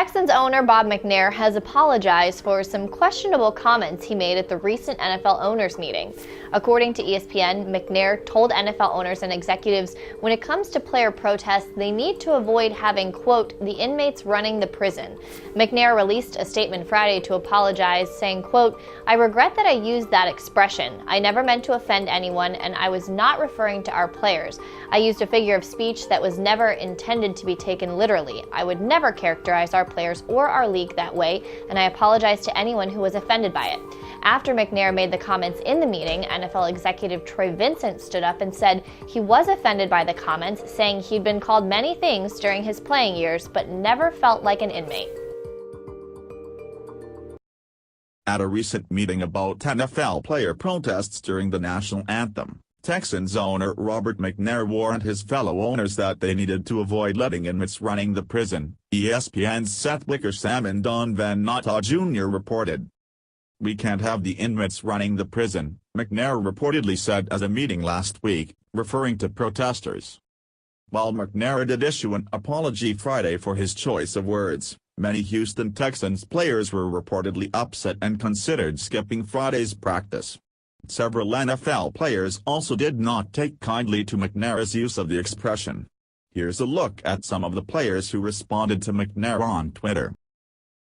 Texans owner Bob McNair has apologized for some questionable comments he made at the recent NFL owners meeting. According to ESPN, McNair told NFL owners and executives when it comes to player protests, they need to avoid having, quote, the inmates running the prison. McNair released a statement Friday to apologize, saying, quote, I regret that I used that expression. I never meant to offend anyone, and I was not referring to our players. I used a figure of speech that was never intended to be taken literally. I would never characterize our players or our league that way, and I apologize to anyone who was offended by it. After McNair made the comments in the meeting, NFL executive Troy Vincent stood up and said he was offended by the comments, saying he'd been called many things during his playing years, but never felt like an inmate. At a recent meeting about NFL player protests during the national anthem, Texans owner Robert McNair warned his fellow owners that they needed to avoid letting inmates running the prison, ESPN's Seth Wickersham and Don Van Natta Jr. reported. We can't have the inmates running the prison, McNair reportedly said at a meeting last week, referring to protesters. While McNair did issue an apology Friday for his choice of words, many Houston Texans players were reportedly upset and considered skipping Friday's practice. Several NFL players also did not take kindly to McNair's use of the expression. Here's a look at some of the players who responded to McNair on Twitter.